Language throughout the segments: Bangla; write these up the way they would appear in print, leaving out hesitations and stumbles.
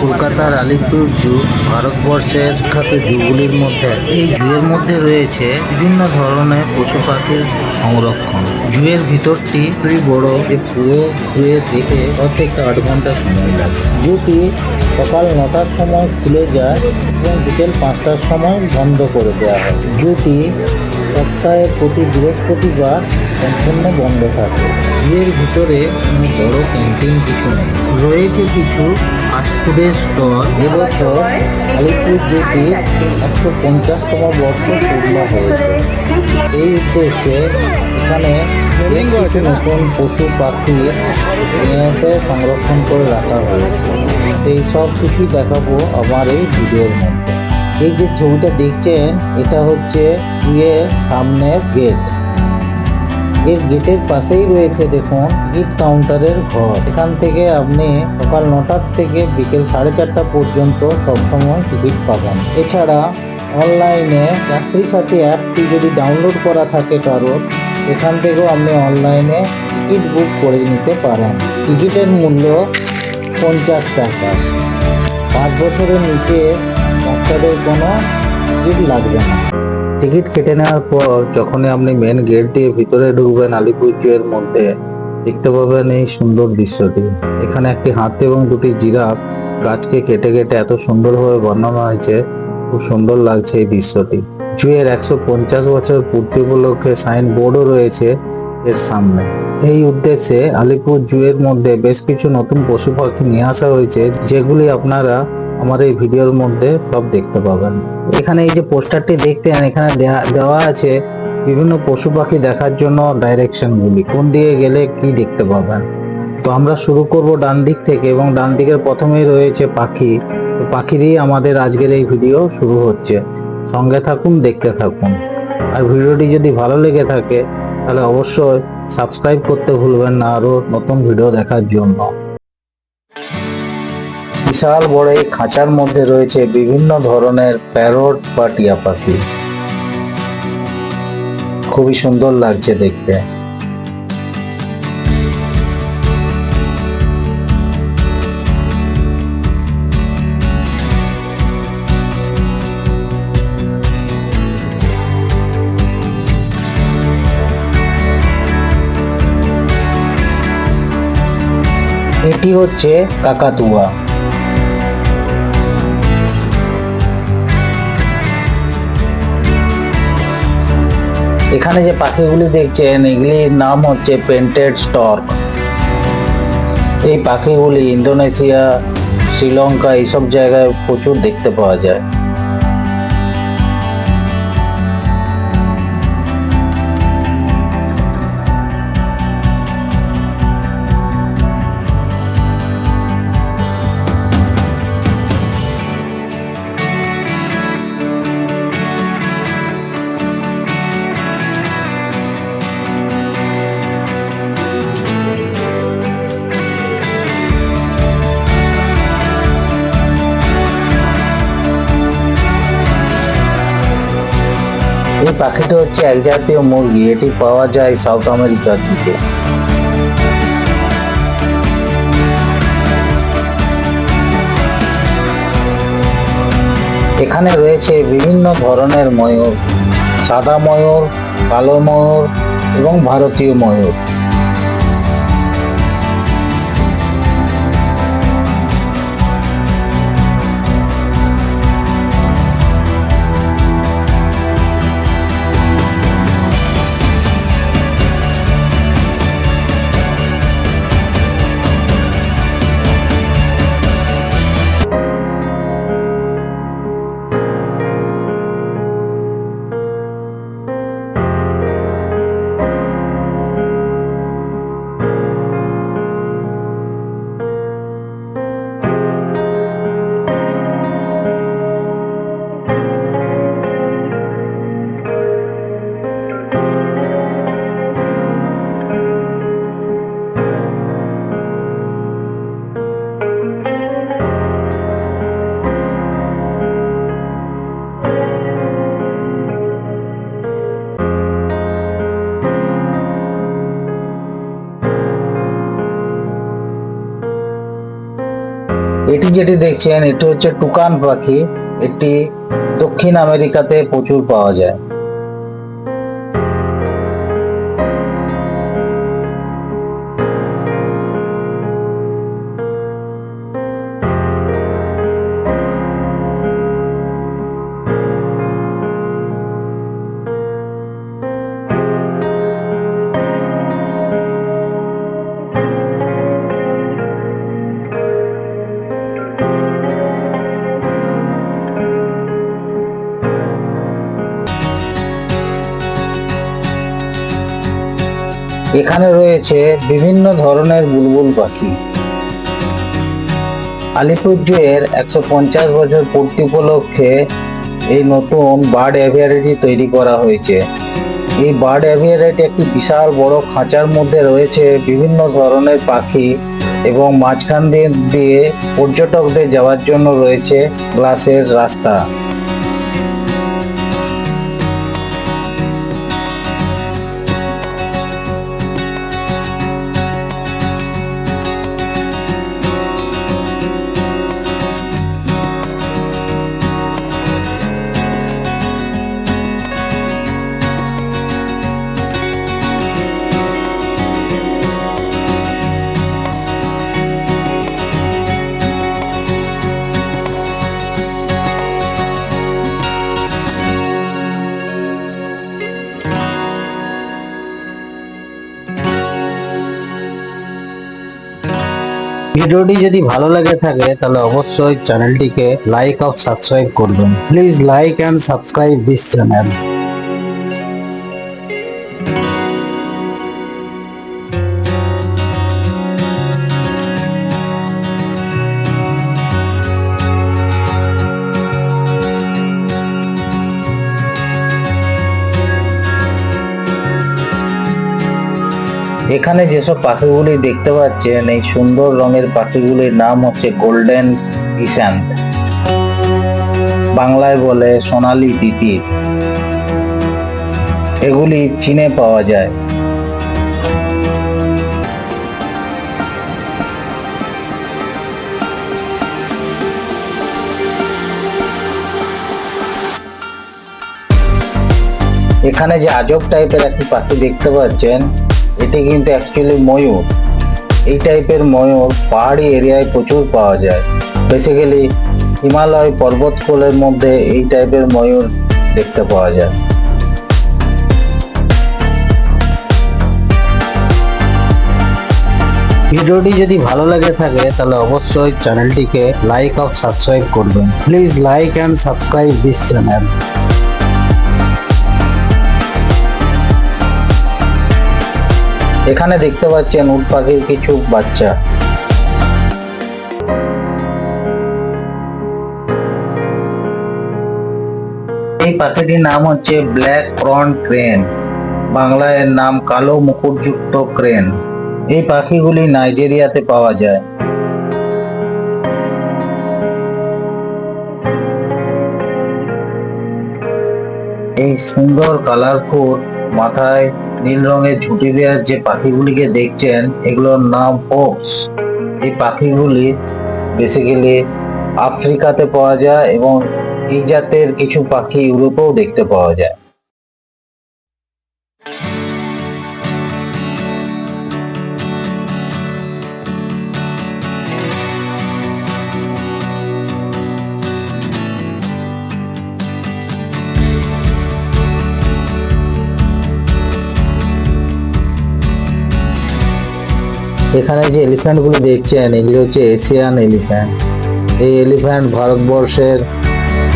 কলকাতার আলিপুর জু ভারতবর্ষের বিখ্যাত জুগুলির মধ্যে। এই জুয়ের মধ্যে রয়েছে বিভিন্ন ধরনের পশু পাখির সংরক্ষণ। জুয়ের ভিতরটি খুবই বড়, যে পুরো ঘুরে দেখে 6 থেকে 8 ঘন্টা সময় লাগে। জুটি সকাল 9টার সময় খুলে যায় এবং বিকেল 5টার সময় বন্ধ করে দেওয়া হয়। জুটি সপ্তাহে প্রতি বৃহস্পতিবার সম্পূর্ণ বন্ধ থাকে। জুয়ের ভিতরে কোনো বড় ক্যান্টিন কিছু নেই, রয়েছে কিছু ফাস্টফুডের স্টল। এবছর আলিপুর জুটির 150তম বর্ষ পূর্ণ হয়েছে। এই উদ্দেশ্যে এখানে বেশ কিছু নতুন পশু পাখি নিয়ে এসে সংরক্ষণ করে রাখা হয়েছে। এই সব কিছুই দেখাবো আমার এই ভিডিওর মধ্যে। এই যে ছবিটা দেখছেন, এটা হচ্ছে জুয়ের সামনের গেট। এর গেটের পাশেই রয়েছে দেখুন টিকিট কাউন্টারের ঘর। এখান থেকে আপনি সকাল 9টার থেকে বিকেল 4:30 পর্যন্ত সবসময় টিকিট পাবেন। এছাড়া অনলাইনে যাত্রী সাথী অ্যাপটি যদি ডাউনলোড করা থাকে কারোর, এখান থেকেও আপনি অনলাইনে টিকিট বুক করে নিতে পারেন। টিকিটের মূল্য 50 টাকা। 5 বছরের নিচে বাচ্চাদের কোনো টিকিট লাগবে না। টিকিট কেটে নেওয়ার পর যখনই আপনি মেন গেট দিয়ে ভিতরে ঢুকবেন আলিপুর জুয়ের মধ্যে, দেখতে পাবেন এই সুন্দর দৃশ্যটি। এখানে একটি হাতি এবং দুটি জিরাফ গাছকে কেটে কেটে এত সুন্দরভাবে বানানো হয়েছে, খুব সুন্দর লাগছে এই দৃশ্যটি। জুয়ের 150 বছর পূর্তি উপলক্ষে সাইন বোর্ডও রয়েছে এর সামনে। এই উদ্দেশ্যে আলিপুর জুয়ের মধ্যে বেশ কিছু নতুন পশু পাখি নিয়ে আসা হয়েছে, যেগুলি আপনারা আমার এই ভিডিওর মধ্যে সব দেখতে পাবেন। এখানে এই যে পোস্টারটি দেখতেন, এখানে দেওয়া আছে বিভিন্ন পশু পাখি দেখার জন্য ডাইরেকশনগুলি, কোন দিকে গেলে কি দেখতে পাবেন। তো আমরা শুরু করব ডান দিক থেকে, এবং ডান দিকের প্রথমেই রয়েছে পাখি। তো পাখি দিয়ে আমাদের আজকের এই ভিডিও শুরু হচ্ছে। সঙ্গে থাকুন, দেখতে থাকুন। আর ভিডিওটি যদি ভালো লেগে থাকে তাহলে অবশ্যই সাবস্ক্রাইব করতে ভুলবেন না আরো নতুন ভিডিও দেখার জন্য। বিশাল বড় এই খাঁচার মধ্যে রয়েছে বিভিন্ন ধরনের প্যারট বা টিয়া পাখি। খুবই সুন্দর লাগছে দেখতে। এটি হচ্ছে কাকাতুয়া। এখানে যে পাখিগুলি দেখছেন, এগুলির নাম হচ্ছে পেন্টেড স্টর্ক। এই পাখিগুলি ইন্দোনেশিয়া, শ্রীলঙ্কা এইসব জায়গায় প্রচুর দেখতে পাওয়া যায়। এই পাখিটা হচ্ছে এক জাতীয় মুরগি, এটি পাওয়া যায় সাউথ আমেরিকার দিকে। এখানে রয়েছে বিভিন্ন ধরনের ময়ূর, সাদা ময়ূর, কালো ময়ূর এবং ভারতীয় ময়ূর। এটি যেটি দেখছেন এটি হচ্ছে টুকান পাখি। এটি দক্ষিণ আমেরিকাতে প্রচুর পাওয়া যায়। এখানে রয়েছে বিভিন্ন ধরনের বুলবুল পাখি। আলিপুর জুয়ের 150 বছর পূর্তি উপলক্ষে এই নতুন বার্ড এভিয়ারিটি তৈরি করা হয়েছে। এই বার্ড এভিয়ারিটি একটি বিশাল বড় খাঁচার মধ্যে রয়েছে বিভিন্ন ধরনের পাখি এবং মাঝখান দিয়ে পর্যটকদের যাওয়ার জন্য রয়েছে গ্লাসের রাস্তা। ভিডিওটি যদি ভালো লেগে থাকে তাহলে অবশ্যই চ্যানেলটিকে লাইক আর সাবস্ক্রাইব করবেন। Please like and subscribe this channel. এখানে যেসব পাখিগুলি দেখতে পাচ্ছেন এই সুন্দর রঙের পাখিগুলির নাম হচ্ছে গোল্ডেন পিস্যান্ট, বাংলায় বলে সোনালী তিতির। এগুলি চীনে পাওয়া যায়। এখানে যে আজব টাইপের একটি পাখি দেখতে পাচ্ছেন এটি কিন্তু অ্যাকচুয়ালি ময়ূর। এই টাইপের ময়ূর পাহাড়ি এরিয়ায় প্রচুর পাওয়া যায়। বেসিক্যালি হিমালয় পর্বতকোলের মধ্যে এই টাইপের ময়ূর দেখতে পাওয়া যায়। ভিডিওটি যদি ভালো লাগে থাকে তাহলে অবশ্যই চ্যানেলটিকে লাইক আর সাবস্ক্রাইব করবেন। Please like and subscribe this channel. এখানে দেখতে পাচ্ছেন উট পাখির কিছু বাচ্চা। এই পাখিটির নাম হচ্ছে ব্ল্যাক ক্রন ক্রেন, বাংলায় এর নাম কালো মুকুটযুক্ত ক্রেন। এই পাখিগুলি নাইজেরিয়াতে পাওয়া যায়। এই সুন্দর কালারফুল মাথায় নীল রঙের ঝুঁটি দেওয়ার যে পাখিগুলিকে দেখছেন এগুলোর নাম হোপস। এই পাখিগুলি বেসিক্যালি আফ্রিকাতে পাওয়া যায় এবং এই জাতের কিছু পাখি ইউরোপেও দেখতে পাওয়া যায়। এখানে যে এলিফ্যান্ট গুলি দেখছেন এগুলি হচ্ছে এশিয়ান এলিফ্যান্ট। এই এলিফ্যান্ট ভারতবর্ষের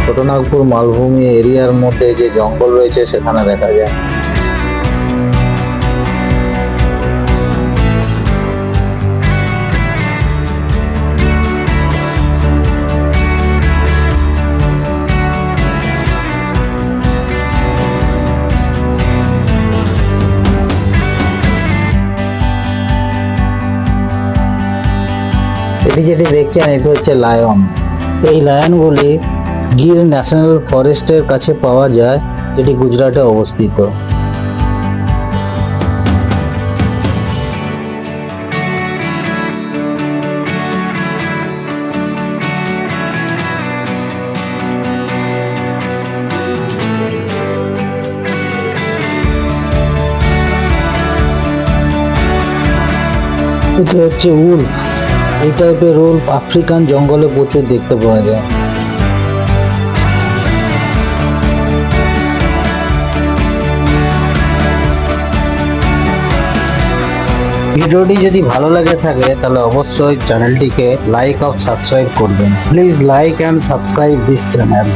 ছোটনাগপুর মালভূমি এরিয়ার মধ্যে যে জঙ্গল রয়েছে সেখানে দেখা যায়। এটি যেটি দেখছেন এটি হচ্ছে লায়ন। এই লায়নগুলি গির ন্যাশনাল ফরেস্টের কাছে পাওয়া যায়, যেটি গুজরাটে অবস্থিত। এটি হচ্ছে উল্ফ। এই টাইপের উল্ফ আফ্রিকান জঙ্গলে প্রচুর দেখতে পাওয়া যায়। ভিডিওটি যদি ভালো লাগে থাকে তাহলে অবশ্যই চ্যানেলটিকে লাইক ও সাবস্ক্রাইব করবেন। Please like and subscribe this channel.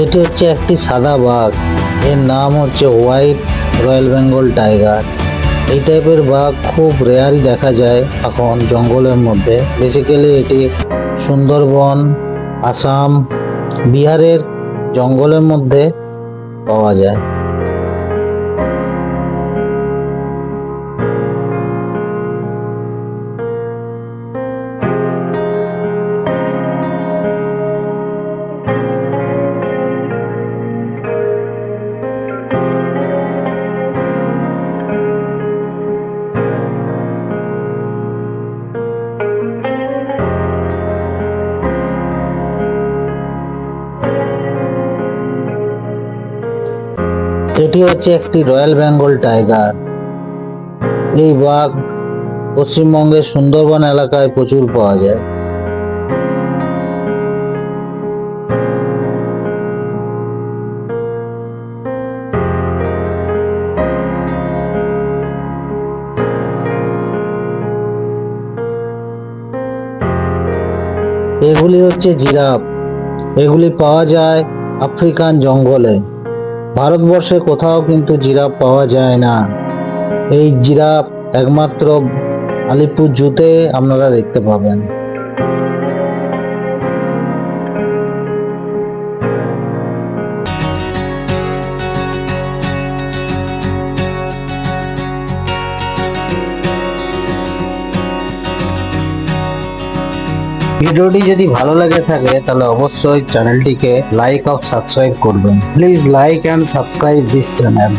এটি হচ্ছে একটি সাদা বাঘ। এর নাম হচ্ছে হোয়াইট রয়্যাল বেঙ্গল টাইগার। এই টাইপের বাঘ খুব রেয়ারই দেখা যায় এখন জঙ্গলের মধ্যে। বেসিক্যালি এটি সুন্দরবন, আসাম, বিহারের জঙ্গলের মধ্যে পাওয়া যায়। এটি হচ্ছে একটি রয়্যাল বেঙ্গল টাইগার। এই বাঘ পশ্চিমবঙ্গের সুন্দরবন এলাকায় প্রচুর পাওয়া যায়। এগুলি হচ্ছে জিরাফ। এগুলি পাওয়া যায় আফ্রিকান জঙ্গলে। ভারতবর্ষে কোথাও কিন্তু জিরাফ পাওয়া যায় না। এই জিরাফ একমাত্র আলিপুর জুতে আপনারা দেখতে পাবেন। ভিডিওটি যদি ভালো লাগে থাকে তাহলে অবশ্যই চ্যানেলটিকে লাইক ও সাবস্ক্রাইব করবেন। Please like and subscribe this channel.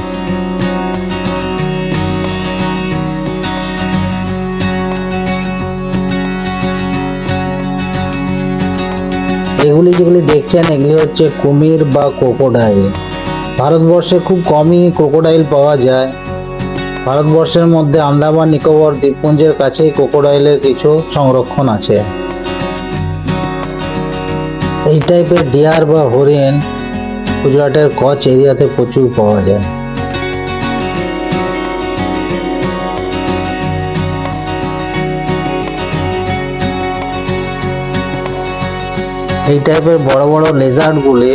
এগুলি যেগুলি দেখছেন এগুলি হচ্ছে কুমির বা ক্রোকোডাইল। ভারতবর্ষে খুব কমই ক্রোকোডাইল পাওয়া যায়। ভারতবর্ষের মধ্যে আন্দামান নিকোবর দ্বীপপুঞ্জের কাছেই ক্রোকোডাইলের কিছু সংরক্ষণ আছে। এই টাইপের ডিয়ার বা হরিণ গুজরাটের কচ্ছ এরিয়াতে প্রচুর পাওয়া যায়। এই টাইপের বড় বড় লেজার্ডগুলি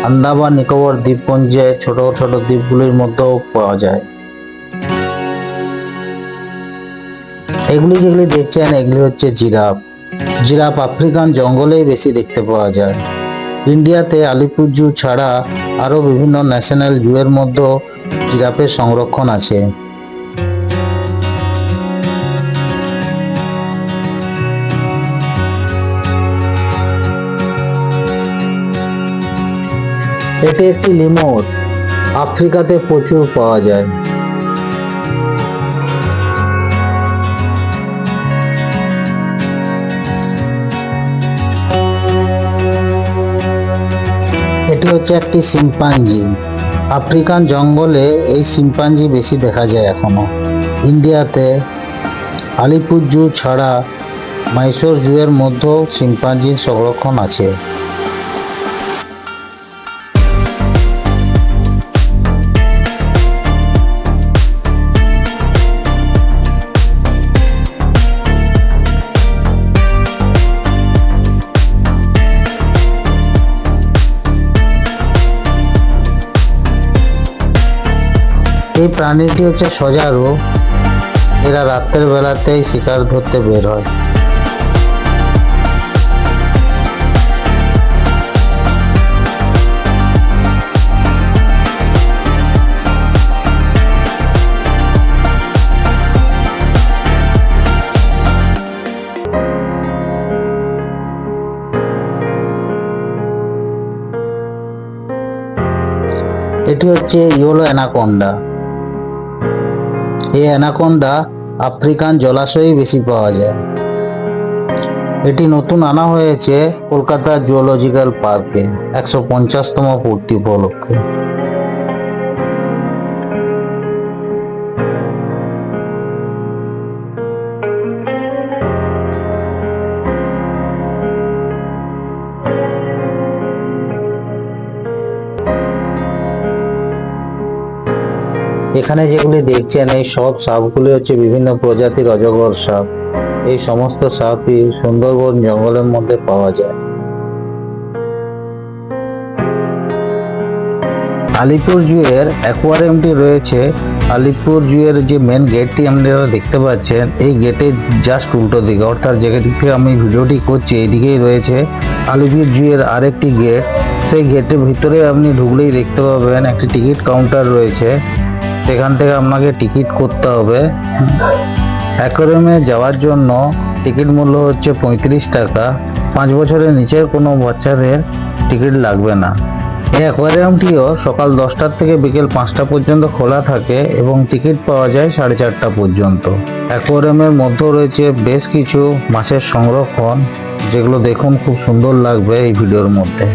আন্দামান নিকোবর দ্বীপপুঞ্জে ছোট ছোট দ্বীপগুলির মধ্যেও পাওয়া যায়। এগুলি যেগুলি দেখছেন এগুলি হচ্ছে জিরাফ। জিরাফ আফ্রিকান জঙ্গলেই বেশি দেখতে পাওয়া যায়। ইন্ডিয়াতে আলিপুর জু ছাড়া আরও বিভিন্ন ন্যাশনাল জুয়ের মধ্যেও জিরাফের সংরক্ষণ আছে। এটি একটি লিমুর। আফ্রিকাতে প্রচুর পাওয়া যায়। এটি হচ্ছে একটি শিম্পাঞ্জি। আফ্রিকান জঙ্গলে এই শিম্পাঞ্জি বেশি দেখা যায় এখনো। ইন্ডিয়াতে আলিপুর জু ছাড়া মাইসোর জুয়ের মধ্যেও শিম্পাঞ্জির সংরক্ষণ আছে। এই প্রাণীটি হচ্ছে সজারু। এরা রাতের বেলাতেই শিকার ধরতে বের হয়। এটি হচ্ছে ইয়েলো অ্যানাকোন্ডা। এই অ্যানাকোন্ডা আফ্রিকান জলাশয়ে বেশি পাওয়া যায়। এটি নতুন আনা হয়েছে কলকাতা জুওলজিক্যাল পার্কে 150তম পূর্তি উপলক্ষে। এখানে যেগুলি দেখছেন এই সব সাপগুলি হচ্ছে বিভিন্ন প্রজাতির অজগর সাপ। এই সমস্ত সাপই সুন্দরবন জঙ্গলের মধ্যে পাওয়া যায়। আলিপুর জুয়ের অ্যাকোয়ারিয়ামটি রয়েছে। আলিপুর জুয়ের যে মেন গেটটি আপনারা দেখতে পাচ্ছেন, এই গেটের জাস্ট উল্টো দিকে, অর্থাৎ যে দিক থেকে আমি ভিডিওটি করছি এইদিকেই রয়েছে আলিপুর জুয়ের আরেকটি গেট। সেই গেটের ভিতরে আপনি ঢুকলেই দেখতে পাবেন একটি টিকিট কাউন্টার রয়েছে, সেখান থেকে আপনাকে টিকিট করতে হবে। অ্যাকোয়ারিয়ামে যাওয়ার জন্য টিকিট মূল্য হচ্ছে 35 টাকা। 5 বছরের নিচের কোনো বাচ্চাদের টিকিট লাগবে না। এই অ্যাকোয়ারিয়ামটিও সকাল 10টা থেকে বিকেল 5টা পর্যন্ত খোলা থাকে এবং টিকিট পাওয়া যায় 4:30 পর্যন্ত। অ্যাকোয়ারিয়ামের মধ্যেও রয়েছে বেশ কিছু মাছের সংরক্ষণ, যেগুলো দেখুন খুব সুন্দর লাগবে এই ভিডিওর মধ্যে।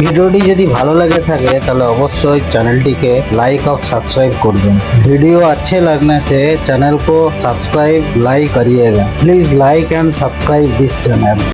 ভিডিওটি যদি ভালো লেগে থাকে তাহলে অবশ্যই চ্যানেলটিকে लाइक और सब्सक्राइब कर दें। वीडियो अच्छे लगने से चैनल को सब्सक्राइब लाइक करिएगा। Please like and subscribe this channel.